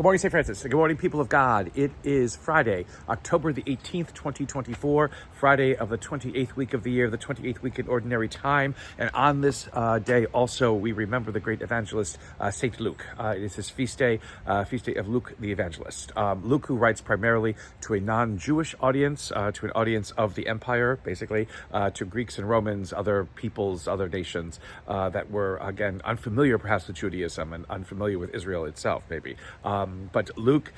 Good morning, St. Francis. Good morning, people of God. It is Friday, October the 18th, 2024, Friday of the 28th week of the year, the 28th week in Ordinary Time. And on this day, also, we remember the great evangelist, St. Luke. It is his feast day of Luke the Evangelist. Luke, who writes primarily to a non-Jewish audience, to an audience of the empire, basically, to Greeks and Romans, other peoples, other nations that were, again, unfamiliar perhaps with Judaism and unfamiliar with Israel itself, maybe. But Luke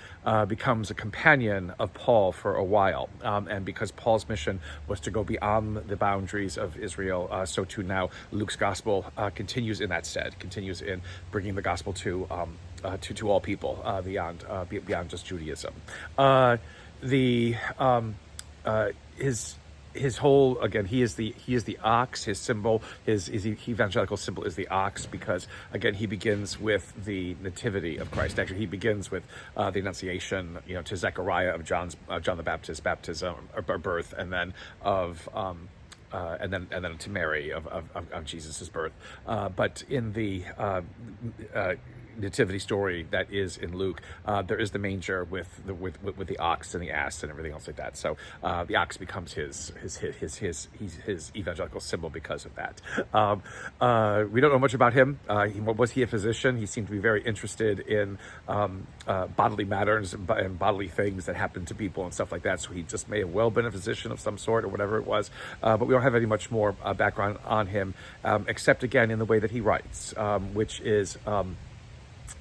becomes a companion of Paul for a while. And because Paul's mission was to go beyond the boundaries of Israel, so too now Luke's gospel continues in that stead, continues in bringing the gospel to all people beyond just Judaism. His whole, again, he is the ox. His symbol, his evangelical symbol is the ox, because again he begins with the nativity of Christ. Actually, he begins with the Annunciation, to Zechariah of John the Baptist's baptism or birth, and then and then to Mary of Jesus's birth. But in the nativity story that is in Luke, there is the manger with the ox and the ass and everything else like that. So the ox becomes his evangelical symbol because of that. We don't know much about him. Was he a physician? He seemed to be very interested in bodily matters and bodily things that happen to people and stuff like that. So he just may have well been a physician of some sort or whatever it was. But we don't have any much more background on him, except again in the way that he writes, which is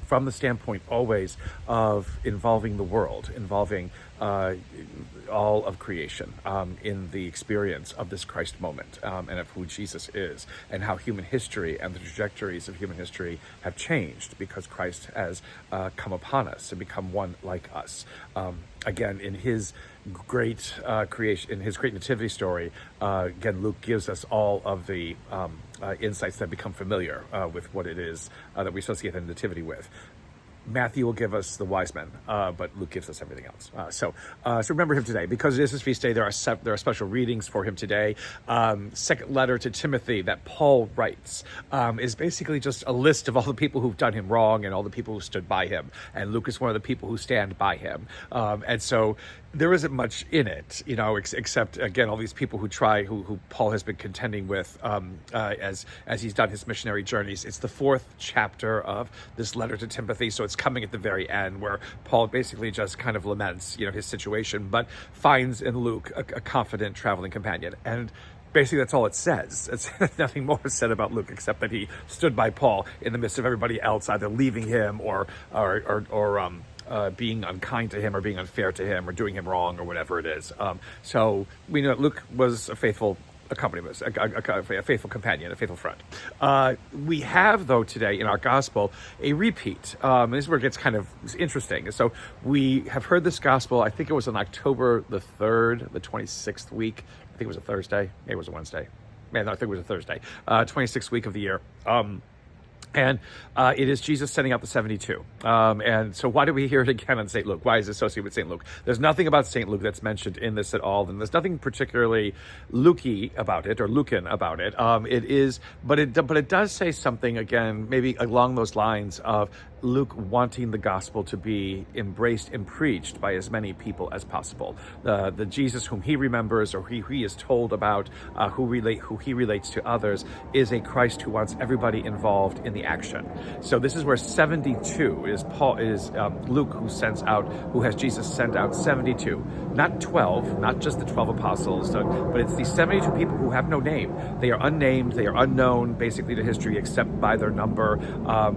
from the standpoint always of involving the world, involving all of creation in the experience of this Christ moment, and of who Jesus is, and how human history and the trajectories of human history have changed because Christ has come upon us and become one like us. Again, in his great creation, in his great nativity story, again, Luke gives us all of the insights that become familiar with what it is that we associate the nativity with. Matthew will give us the wise men, but Luke gives us everything else. So remember him today, because it is his feast day. There are special readings for him today. Second letter to Timothy that Paul writes is basically just a list of all the people who've done him wrong and all the people who stood by him. And Luke is one of the people who stand by him. And so there isn't much in it, except again all these people who Paul has been contending with as he's done his missionary journeys. It's the fourth chapter of this letter to Timothy, so it's coming at the very end where Paul basically just kind of laments, his situation, but finds in Luke a confident traveling companion. And basically that's all it says. It's nothing more said about Luke except that he stood by Paul in the midst of everybody else either leaving him or being unkind to him or being unfair to him or doing him wrong or whatever it is. So we know Luke was a faithful accompaniment, a faithful companion, a faithful friend. We have, though, today in our gospel, a repeat. And this is where it gets kind of interesting. So we have heard this gospel, I think it was on October the 3rd, the 26th week. I think it was a Thursday. Maybe it was a Wednesday. Man, no, I think it was a Thursday. 26th week of the year. And it is Jesus sending out the 72. And so why do we hear it again on St. Luke? Why is it associated with St. Luke? There's nothing about St. Luke that's mentioned in this at all. And there's nothing particularly Luke-y about it or Lucan about it. But it does say something, again, maybe along those lines of Luke wanting the gospel to be embraced and preached by as many people as possible. The Jesus whom he remembers or who he is told about, who he relates to others, is a Christ who wants everybody involved in the action. So this is where 72 is Luke who has Jesus send out 72, not 12, not just the 12 apostles, but it's these 72 people who have no name. They are unnamed, they are unknown basically to history except by their number,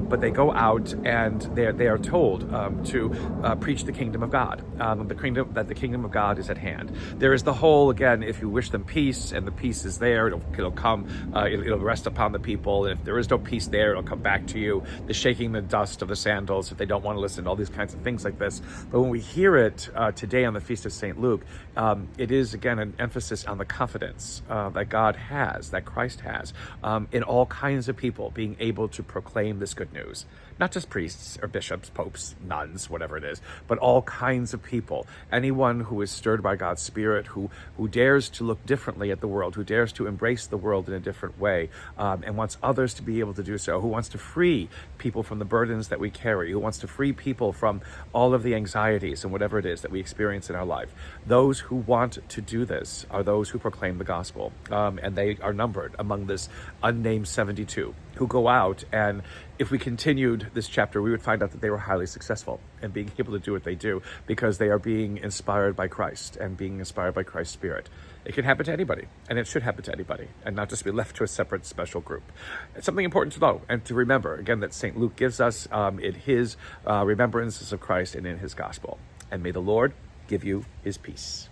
but they go out and they are told to preach the kingdom of God, that the kingdom of God is at hand. There is the whole, again, if you wish them peace, and the peace is there, it'll come, it'll rest upon the people. And if there is no peace there, it'll come back to you. The shaking the dust of the sandals if they don't want to listen, all these kinds of things like this. But when we hear it today on the Feast of St. Luke, it is, again, an emphasis on the confidence that God has, that Christ has, in all kinds of people being able to proclaim this good news. not just priests or bishops, popes, nuns, whatever it is, but all kinds of people. Anyone who is stirred by God's Spirit, who dares to look differently at the world, who dares to embrace the world in a different way, and wants others to be able to do so, who wants to free people from the burdens that we carry, who wants to free people from all of the anxieties and whatever it is that we experience in our life. Those who want to do this are those who proclaim the gospel, and they are numbered among this unnamed 72 who go out. And if we continued this chapter, we would find out that they were highly successful in being able to do what they do, because they are being inspired by Christ and being inspired by Christ's Spirit. It can happen to anybody, and it should happen to anybody, and not just be left to a separate special group. It's something important to know and to remember, again, that St. Luke gives us in his remembrances of Christ and in his gospel. And may the Lord give you his peace.